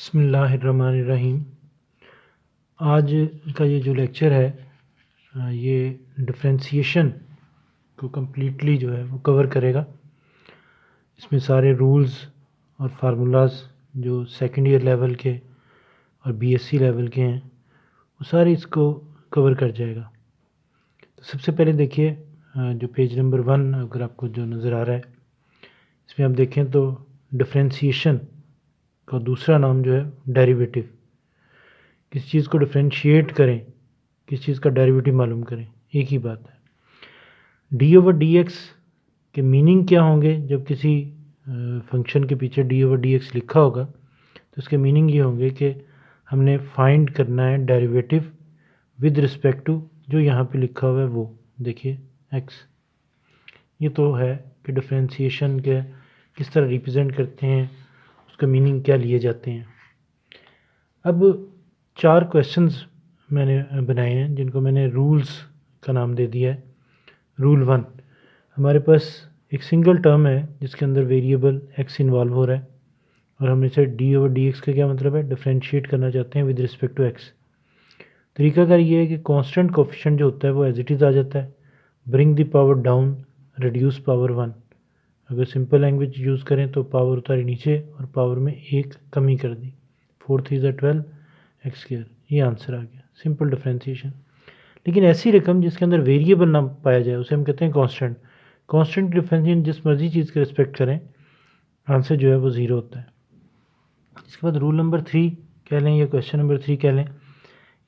बिस्मिल्लाहिर्रहमानिर्रहीम। आज का ये जो लेक्चर है ये डिफरेंशिएशन को कम्प्लीटली जो है वो कवर करेगा। इसमें सारे रूल्स और फार्मूलाज जो सेकेंड ईयर लेवल के और बीएससी लेवल के हैं वो सारे इसको कवर कर जाएगा। तो सबसे पहले देखिए जो पेज नंबर 1 अगर आपको जो नज़र आ रहा है इसमें आप देखें तो डिफरेंशिएशन का दूसरा नाम जो है डेरिवेटिव। किस चीज़ को डिफरेंशिएट करें, किस चीज़ का डेरिवेटिव मालूम करें, एक ही बात है। डी ओवर डी एक्स के मीनिंग क्या होंगे? जब किसी फंक्शन के पीछे डी ओवर डी एक्स लिखा होगा तो उसके मीनिंग ये होंगे कि हमने फाइंड करना है डेरिवेटिव विद रिस्पेक्ट टू जो यहाँ पे लिखा हुआ है वो देखिए एक्स। ये तो है कि डिफरेंशिएशन के किस तरह रिप्रेजेंट करते हैं, उसका मीनिंग क्या लिए जाते हैं। अब 4 क्वेश्चंस मैंने बनाए हैं जिनको मैंने रूल्स का नाम दे दिया है। रूल 1, हमारे पास एक सिंगल टर्म है जिसके अंदर वेरिएबल एक्स इन्वॉल्व हो रहा है और हम इसे डी ओवर डी एक्स का क्या मतलब है, डिफरेंशिएट करना चाहते हैं विद रिस्पेक्ट टू एक्स। तरीकाकार ये है कि कांस्टेंट कोफिशिएंट जो होता है वो एज इट इज़ आ जाता है। Bring the power down, reduce power 1। अगर सिंपल लैंग्वेज यूज़ करें तो पावर उतारी नीचे और पावर में एक कमी कर दी। 4 3 12 एक्स स्क्वायर, ये आंसर आ गया, सिंपल डिफरेंशिएशन। लेकिन ऐसी रकम जिसके अंदर वेरिएबल ना पाया जाए उसे हम कहते हैं कांस्टेंट। कांस्टेंट डिफरेंशिएशन जिस मर्जी चीज़ के रिस्पेक्ट करें आंसर जो है वो ज़ीरो होता है। इसके बाद रूल नंबर 3 कह लें या क्वेश्चन नंबर 3 कह लें,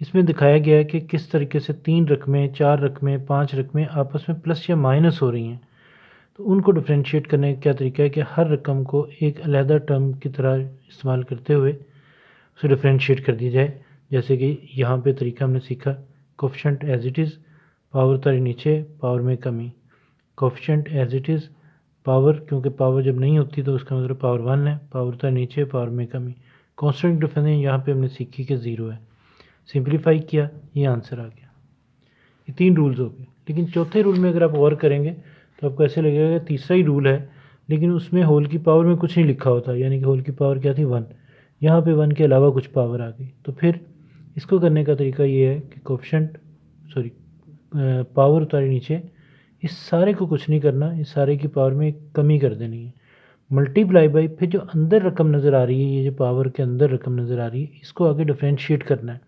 इसमें दिखाया गया है कि किस तरीके से 3 रकमें, 4 रकमें, 5 रकमें आपस में प्लस या माइनस हो रही हैं। तो उनको डिफरेंशिएट करने का क्या तरीका है कि हर रकम को एक अलहदा टर्म की तरह इस्तेमाल करते हुए उसे डिफरेंशिएट कर दी जाए। जैसे कि यहाँ पे तरीका हमने सीखा, coefficient as it is, power उतारी नीचे, पावर में कमी। Coefficient as it is, power क्योंकि पावर जब नहीं होती तो उसका मतलब पावर 1 है, पावर उतारी नीचे, पावर में कमी। कांस्टेंट डिफरेंस यहाँ पे हमने सीखी कि 0 है। सिंप्लीफाई किया, ये आंसर आ गया। ये 3 रूल्स हो गए। लेकिन चौथे रूल में अगर आप और करेंगे तो आपको ऐसे लगेगा कि तीसरा ही रूल है लेकिन उसमें होल की पावर में कुछ नहीं लिखा होता, यानी कि होल की पावर क्या थी 1, यहाँ पे 1 के अलावा कुछ पावर आ गई। तो फिर इसको करने का तरीका ये है कि कोफिशिएंट पावर उतारी नीचे, इस सारे को कुछ नहीं करना, इस सारे की पावर में कमी कर देनी है, मल्टीप्लाई बाई फिर जो अंदर रकम नज़र आ रही है, ये जो पावर के अंदर रकम नज़र आ रही है इसको आगे डिफरेंशिएट करना है।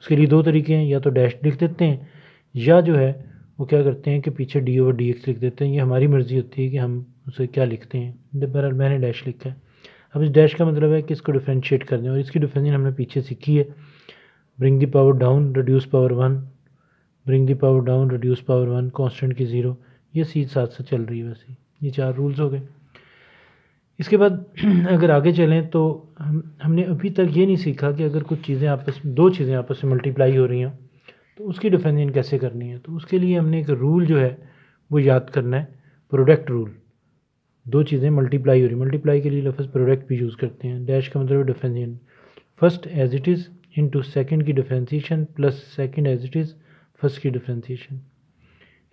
उसके लिए 2 तरीके हैं, या तो डैश लिख देते हैं या जो है वो क्या करते हैं कि पीछे डी ओवर डी एक्स लिख देते हैं। ये हमारी मर्ज़ी होती है कि हम उसे क्या लिखते हैं। बहरहाल मैंने डैश लिखा है। अब इस डैश का मतलब है कि इसको डिफरेंशिएट कर दें और इसकी डिफरेंशिएशन हमने पीछे सीखी है। Bring the power down, reduce power 1, bring the power down, reduce power 1, constant की 0, ये चीज़ साथ साथ चल रही है। वैसे ये 4 रूल्स हो गए। इसके बाद अगर आगे चलें तो हमने अभी तक ये नहीं सीखा कि अगर कुछ चीज़ें आपस में, 2 चीज़ें आपस में मल्टीप्लाई हो रही हैं तो उसकी डिफरेंशिएशन कैसे करनी है। तो उसके लिए हमने एक रूल जो है वो याद करना है, प्रोडक्ट रूल। 2 चीज़ें मल्टीप्लाई हो रही, मल्टीप्लाई के लिए लफ्ज़ प्रोडक्ट भी यूज़ करते हैं। डैश का मतलब है differentiation. First as it is into second की differentiation plus second as it is first की डिफरेंशिएशन,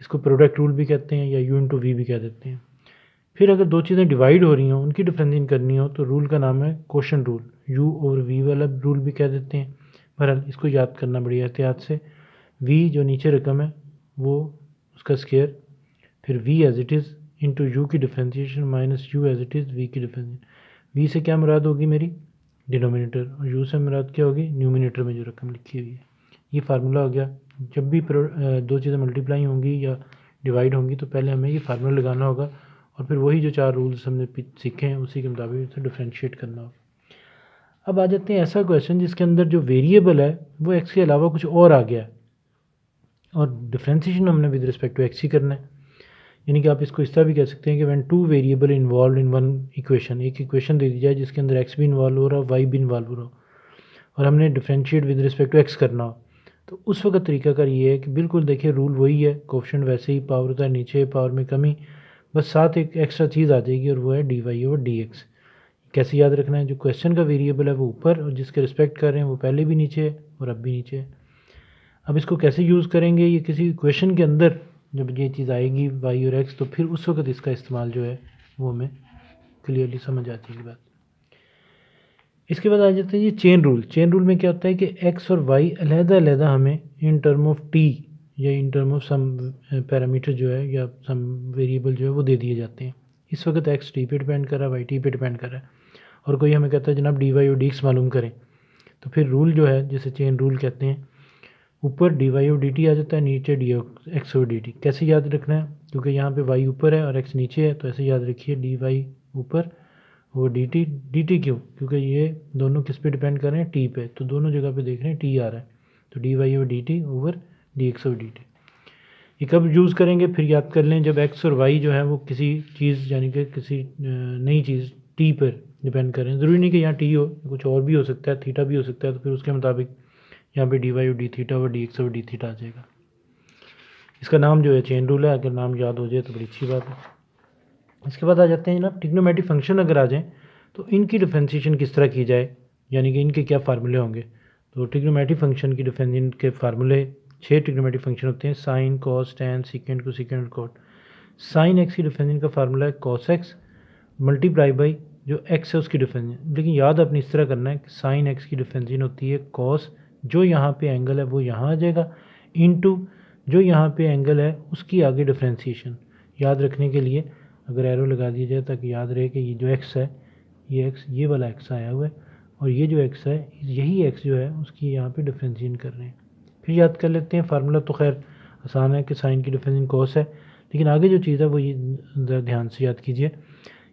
इसको प्रोडक्ट रूल भी कहते हैं या यू इंटू वी भी कह देते हैं। फिर अगर 2 चीज़ें डिवाइड हो रही हों, उनकी डिफरेंशिएशन करनी हो तो रूल का नाम है क्वोशंट रूल, यू और वी वाला रूल भी कह देते हैं। बहरहाल इसको याद करना बड़ी एहतियात से। वी जो नीचे रकम है वो उसका स्क्वायर, फिर V as it is into U की differentiation minus U as it is V की डिफरेंशिएशन। वी से क्या मुराद होगी मेरी, डिनोमिनेटर, और यू से मुराद क्या होगी, न्यूमिनेटर में जो रकम लिखी हुई है। ये फार्मूला हो गया। जब भी 2 चीज़ें मल्टीप्लाई होंगी या डिवाइड होंगी तो पहले हमें ये फार्मूला लगाना होगा और फिर वही जो 4 रूल्स हमने सीखे हैं उसी के मुताबिक उसे डिफरेंशिएट करना होगा। अब आ जाते हैं ऐसा क्वेश्चन जिसके अंदर जो वेरिएबल है वो एक्स के अलावा कुछ और आ गया है और डिफरेंशिएशन हमने विद रिस्पेक्ट टू एक्स ही करना है। यानी कि आप इसको इस तरह भी कह सकते हैं कि when 2 variable involve in one equation, एक इक्वेशन दे दी जाए जिसके अंदर एक्स भी इन्वॉल्व हो रहा हो, वाई भी इन्वॉल्व हो रहा हो और हमने differentiate with respect to x करना हो, तो उस वक्त तरीकाकार ये है कि बिल्कुल देखिए रूल वही है, कोफिशिएंट वैसे ही, पावर होता है नीचे, पावर में कमी, बस साथ एक एक्स्ट्रा चीज़ आ जाएगी और वो है d y over d x. कैसे याद रखना है, जो क्वेश्चन का वेरिएबल है वो ऊपर और जिसके रिस्पेक्ट कर रहे हैं वो पहले भी नीचे है और अब भी नीचे है। अब इसको कैसे यूज़ करेंगे, ये किसी इक्वेशन के अंदर जब ये चीज़ आएगी वाई और एक्स तो फिर उस वक्त इसका इस्तेमाल जो है वो हमें क्लियरली समझ आ जाएगी बात। इसके बाद आ जाते हैं ये चेन रूल। चेन रूल में क्या होता है कि एक्स और वाई अलहदा हमें इन टर्म ऑफ टी या in term of some parameter जो है या सम वेरिएबल जो है वो दे दिए जाते हैं। इस वक्त एक्स टी पे डिपेंड कर रहा है, वाई टी पे डिपेंड कर रहा है, और कोई हमें कहता है जनाब डी वाई और डी एक्स मालूम करें, तो फिर रूल जो है जिसे चेन रूल कहते हैं, ऊपर डी वाई और डी टी आ जाता है, नीचे डी एक्स और डी टी। कैसे याद रखना है, क्योंकि यहाँ पे वाई ऊपर है और एक्स नीचे है, तो ऐसे याद रखिए डी वाई ऊपर और डी टी क्यों, क्योंकि ये दोनों किस पे डिपेंड कर रहे हैं, टी पे, तो दोनों जगह पे देख रहे हैं टी आ रहा है, तो डी वाई और D T over d x और डी टी। ये कब यूज़ करेंगे, फिर याद कर लें जब एक्स और वाई जो है वो किसी चीज़ यानी कि किसी नई चीज़ टी पर डिपेंड करें। ज़रूरी नहीं कि यहाँ टी हो, कुछ और भी हो सकता है, थीटा भी हो सकता है, तो फिर उसके मुताबिक यहाँ पे डी वाई और डी थीटा और डी एक्स और डी थीटा आ जाएगा। इसका नाम जो है चेन रूल है, अगर नाम याद हो जाए तो बड़ी अच्छी बात है। इसके बाद आ जाते हैं जनाब ट्रिग्नोमेट्रिक फंक्शन अगर आ जाएँ तो इनकी डिफरेंशिएशन किस तरह की जाए, यानी कि इनके क्या फार्मूले होंगे। तो ट्रिग्नोमेट्रिक फंक्शन की डिफरेंशिएशन के फार्मूले 6 ट्रिग्नोमेट्रिक फंक्शन होते हैं, sine, cos, tan, secant, cosecant और कॉट। साइन एक्स की डिफरेंशिएशन का फार्मूला है कॉस एक्स मल्टीप्लाई बाई जो एक्स है उसकी डिफरेंशिएशन। लेकिन याद आपने इस तरह करना है कि साइन एक्स की डिफरेंशिएशन होती है कॉस, जो यहाँ पे एंगल है वो यहाँ आ जाएगा, इनटू जो यहाँ पे एंगल है उसकी आगे डिफरेंशिएशन। याद रखने के लिए अगर एरो लगा दिया जाए ताकि याद रहे कि ये जो एक्स है, ये एक्स, ये वाला एक्स आया हुआ है, और ये जो एक्स है यही एक्स जो है उसकी यहाँ पे डिफरेंशिएशन कर रहे हैं। फिर याद कर लेते हैं फार्मूला, तो खैर आसान है कि साइन की डिफरेंशिएशन कॉस है, लेकिन आगे जो चीज़ है वो ये ज़रा ध्यान से याद कीजिए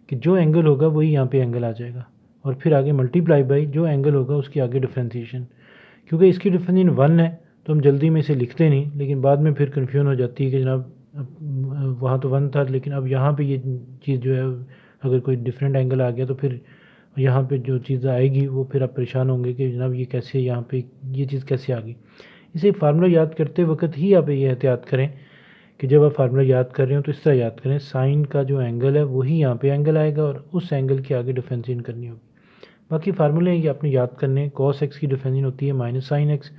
कि जो एंगल होगा वही यहाँ पे एंगल आ जाएगा, और फिर आगे मल्टीप्लाई बाई जो एंगल होगा उसकी आगे डिफरेंशिएशन। क्योंकि इसकी डिफरेंशिएशन 1 है तो हम जल्दी में इसे लिखते नहीं, लेकिन बाद में फिर कन्फ्यूजन हो जाती है कि जनाब वहाँ तो 1 था लेकिन अब यहाँ पे ये चीज़ जो है अगर कोई डिफरेंट एंगल आ गया तो फिर यहाँ पे जो चीज़ आएगी वो फिर आप परेशान होंगे कि जनाब ये कैसे यहाँ पे ये चीज़ कैसे आ गई। इसे फार्मूला याद करते वक्त ही आप ये एहतियात करें कि जब आप फार्मूला याद कर रहे हो तो इस तरह याद करें, साइन का जो एंगल है वही यहाँ पे एंगल आएगा और उस एंगल के आगे डिफरेंशिएशन करनी होगी। बाकी फार्मूले ये आपने याद करने हैं। कॉस एक्स की डिफरेंशिएशन होती है माइनस साइन एक्स,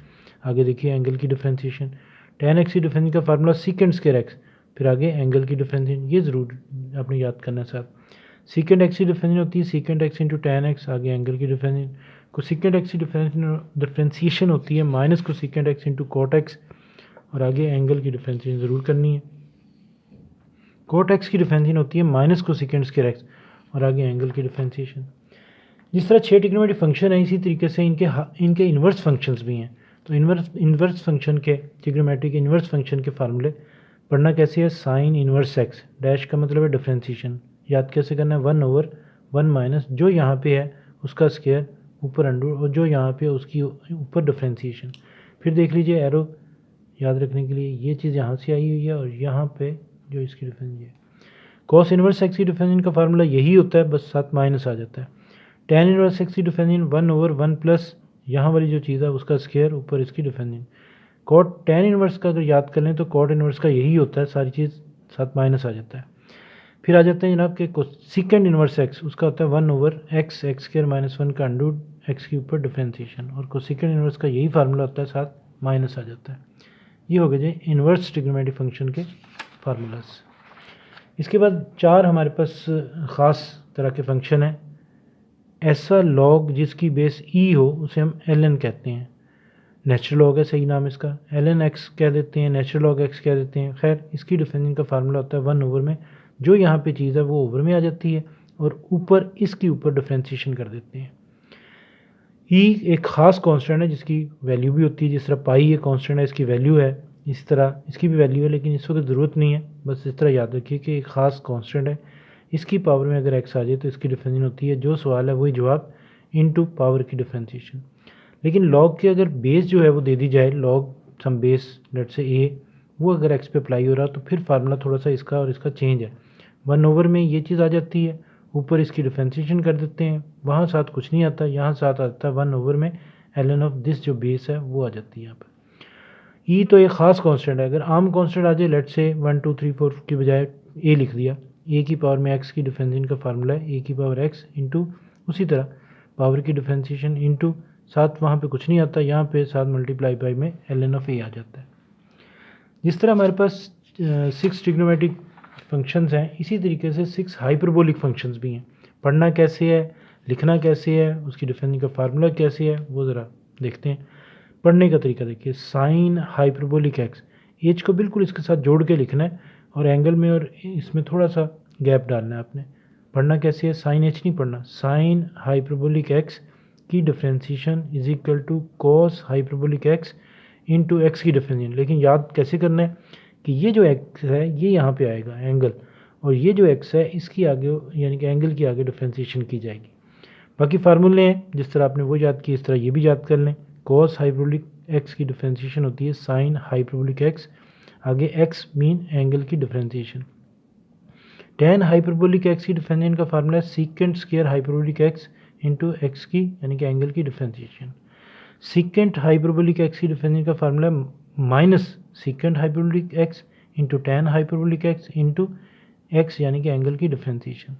आगे देखिए एंगल की डिफरेंशिएशन। टैन एक्स की डिफरेंशिएशन का फार्मूला सीकेंट स्क्वायर एक्स, फिर आगे एंगल की डिफरेंशिएशन, ये ज़रूर आपने याद करना है साहब। सीकेंट एक्स की डिफरेंशिएशन होती है secant x into tan x, आगे एंगल की डिफरेंशिएशन। कोसेकेंट एक्स की डिफरेंशिएशन होती है minus cosecant x into cot x, और आगे एंगल की डिफरेंशिएशन ज़रूर करनी है। कॉट एक्स की डिफरेंशिएशन होती है माइनस कोसेकेंट स्क्वायर एक्स, और आगे एंगल की डिफरेंशिएशन। जिस तरह 6 ट्रिग्नोमेट्रिक फंक्शन है इसी तरीके से इनके इन्वर्स फंक्शंस भी हैं। तो इन्वर्स फंक्शन के ट्रिग्नोमेट्रिक इन्वर्स फंक्शन के फार्मूले पढ़ना कैसे है, साइन इन्वर्स एक्स, डैश का मतलब है डिफरेंशिएशन। याद कैसे करना है, 1/1 माइनस जो यहाँ पे है उसका स्क्वायर ऊपर अंडर, और जो यहाँ पे है उसकी ऊपर डिफरेंशिएशन। फिर देख लीजिए एरो याद रखने के लिए ये चीज़ यहाँ से आई हुई है और यहाँ पे जो इसकी डिफरेंस है। कॉस इन्वर्स एक्स की डिफरेंशिएशन का फार्मूला यही होता है, बस साथ माइनस आ जाता है। टैन इन्वर्स एक्स की डिफरेंशिएशन 1/1 प्लस यहाँ वाली जो चीज़ है उसका स्क्वायर ऊपर इसकी डिफरेंशिएशन। कॉट टैन इन्वर्स का अगर याद कर लें तो कॉट इन्वर्स का यही होता है, सारी चीज़ साथ माइनस आ जाता है। फिर आ जाते हैं जनाब के सीकेंड इन्वर्स एक्स, उसका होता है 1/x एक्स स्क्वायर माइनस 1 का अंडर एक्स के ऊपर डिफरेंशिएशन, और कोसेकेंड इन्वर्स का यही फार्मूला होता है, साथ माइनस आ जाता है। ये हो गए जी इन्वर्स ट्रिग्नोमेट्रिक फंक्शन के फार्मूलाज। इसके बाद 4 हमारे पास ख़ास तरह के फंक्शन हैं। ऐसा लॉग जिसकी बेस ई हो उसे हम ln कहते हैं। नेचुरल लॉग है सही नाम इसका, ln x कह देते हैं, नेचुरल लॉग x कह देते हैं। खैर इसकी डिफरेंशिएशन का फार्मूला होता है 1 ओवर में जो यहाँ पे चीज़ है वो ओवर में आ जाती है और ऊपर इसके ऊपर डिफरेंशिएशन कर देते हैं। ई एक ख़ास कांस्टेंट है जिसकी वैल्यू भी होती है, जिस तरह पाई ये कांस्टेंट है इसकी वैल्यू है, इस तरह इसकी भी वैल्यू है, लेकिन इस वक्त ज़रूरत नहीं है, बस इस तरह याद रखिए कि एक ख़ास कांस्टेंट है, इसकी पावर में अगर x आ जाए तो इसकी डिफरेंशिएशन होती है, जो सवाल है वही जवाब इनटू पावर की डिफरेंशिएशन। लेकिन लॉग की अगर बेस जो है वो दे दी जाए, लॉग सम बेस लेट से a, वो अगर x पे अप्लाई हो रहा तो फिर फार्मूला थोड़ा सा इसका और इसका चेंज है। 1 ओवर में ये चीज़ आ जाती है, ऊपर इसकी डिफरेंशिएशन कर देते हैं, वहाँ साथ कुछ नहीं आता, यहाँ साथ आता है 1 ओवर में ln ऑफ दिस जो बेस है वो आ जाती है यहाँ पर। ई तो एक ख़ास कांस्टेंट है, अगर आम कांस्टेंट आ जाए लेट से 1 2 3 4 की बजाय a लिख दिया, a की पावर में x की डिफरेंशिएशन का फार्मूला है a की पावर x इंटू उसी तरह पावर की डिफरेंशिएशन इंटू साथ वहाँ पे कुछ नहीं आता, यहाँ पे साथ मल्टीप्लाई बाई में ln ऑफ a आ जाता है। जिस तरह हमारे पास 6 ट्रिग्नोमेट्रिक फंक्शंस हैं, इसी तरीके से 6 हाइपरबोलिक फंक्शंस भी हैं। पढ़ना कैसे है, लिखना कैसे है, उसकी डिफरेंशिएशन का फार्मूला कैसे है, वो ज़रा देखते हैं। पढ़ने का तरीका देखिए, साइन हाइपरबोलिक एक्स, एच को बिल्कुल इसके साथ जोड़ के लिखना है और एंगल में और इसमें थोड़ा सा गैप डालना है आपने। पढ़ना कैसे है, साइन एच नहीं पढ़ना, साइन हाइपरबोलिक एक्स की differentiation is equal to cos hyperbolic x into x की डिफ्रेंशिएशन। लेकिन याद कैसे करना है कि ये जो एक्स है ये यहाँ पे आएगा एंगल, और ये जो एक्स है इसकी आगे यानी कि एंगल की आगे डिफ्रेंशिएशन की जाएगी। बाकी फार्मूले हैं जिस तरह आपने वो याद किए इस तरह ये भी याद कर लें। कॉस हाइपरबोलिक एक्स की डिफ्रेंशिएशन होती है साइन हाइपरबोलिक एक्स, आगे एक्स मीन एंगल की डिफ्रेंशिएशन। टेन हाइपरबोलिक एक्स की डिफ्रेंशिएशन का फार्मूला है secant square hyperbolic x into x की यानी कि एंगल की डिफ्रेंशिएशन। सीकेंट हाइपरबोलिक एक्स की डिफ्रेंशिएशन का फार्मूला है minus secant hyperbolic x into tan hyperbolic x into x यानी कि एंगल की डिफ्रेंशिएशन।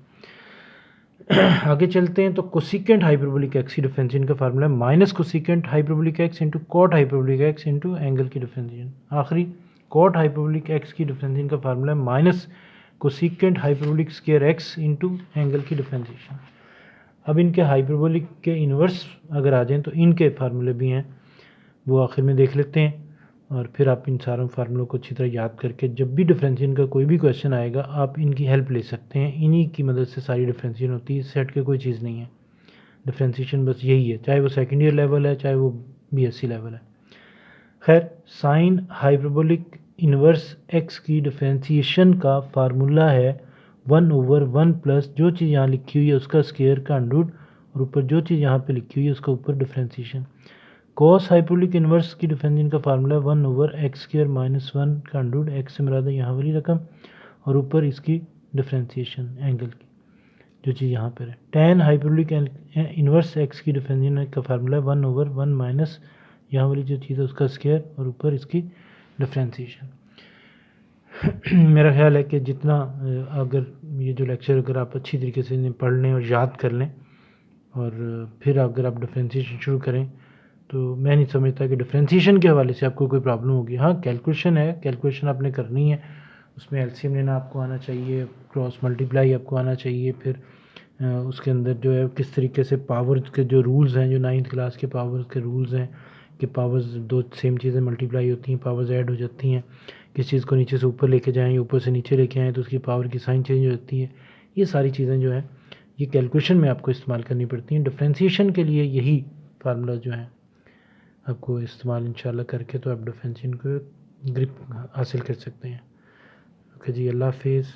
आगे चलते हैं तो कोसिकेंट हाइपरबोलिक एक्स की डिफ्रेंशिएशन का फार्मूला है minus cosecant hyperbolic x into cot hyperbolic x into angle की डिफ्रेंशिएशन। आखिरी कॉट हाइपरबोलिक एक्स की डिफ्रेंशिएशन का फार्मूला है minus cosecant hyperbolic square x into angle की डिफ्रेंशिएशन। अब इनके हाइपरबोलिक के इन्वर्स अगर आ जाएँ तो इनके फार्मूले भी हैं, वो आखिर में देख लेते हैं, और फिर आप इन सारों फार्मूलों को अच्छी तरह याद करके जब भी डिफ्रेंशिएशन का कोई भी क्वेश्चन आएगा आप इनकी हेल्प ले सकते हैं। इन्हीं की मदद से सारी डिफ्रेंशिएशन होती है, सेट के कोई चीज़ नहीं है। डिफ्रेंशिएशन बस यही है, चाहे वो सेकेंड ईयर लेवल है चाहे वो बीएससी लेवल है। खैर, साइन हाइपरबोलिक इन्वर्स एक्स की डिफ्रेंशिएशन का फार्मूला है 1/1 प्लस जो चीज़ यहाँ लिखी हुई है उसका स्क्वायर का अंडरूट और ऊपर जो चीज़ यहाँ पे लिखी हुई है उसका ऊपर डिफ्रेंशिएशन। कॉस हाइपरबोलिक इन्वर्स की डिफ्रेंशिएशन का फार्मूला है 1/x² माइनस 1 का अंडरूट, एक्स से मुराद है यहाँ वाली रकम और ऊपर इसकी डिफ्रेंशिएशन एंगल की जो चीज़ यहाँ पर है। टेन हाइपरबोलिक इन्वर्स एक्स की डिफ्रेंशिएशन का फार्मूला है 1/1 माइनस यहाँ वाली जो चीज़ है उसका स्क्वायर और ऊपर इसकी डिफ्रेंशिएशन। मेरा ख्याल है कि जितना अगर ये जो लेक्चर अगर आप अच्छी तरीके से इन्हें पढ़ लें और याद कर लें और फिर अगर आप डिफ्रेंशिएशन शुरू करें तो मैं नहीं समझता कि डिफ्रेंशिएशन के हवाले से आपको कोई प्रॉब्लम होगी। हाँ, कैलकुलेशन है, कैलकुलेशन आपने करनी है, उसमें एलसीएम लेना आपको आना चाहिए, क्रॉस मल्टीप्लाई आपको आना चाहिए, फिर उसके अंदर जो है किस तरीके से पावर के जो रूल्स हैं, जो 9th क्लास के पावर के रूल्स हैं कि पावर्स दो सेम चीज़ें मल्टीप्लाई होती हैं, पावर्स ऐड हो जाती हैं, किस चीज़ को नीचे से ऊपर लेके जाएँ, ऊपर से नीचे लेके आएँ तो उसकी पावर की साइन चेंज हो जाती है। ये सारी चीज़ें जो है ये कैलकुलेशन में आपको इस्तेमाल करनी पड़ती हैं। डिफ्रेंशिएशन के लिए यही फार्मूला जो है आपको इस्तेमाल इंशाल्लाह करके तो आप डिफ्रेंशिएशन को ग्रिप हासिल कर सकते हैं। ओके जी, अल्लाह हाफिज़।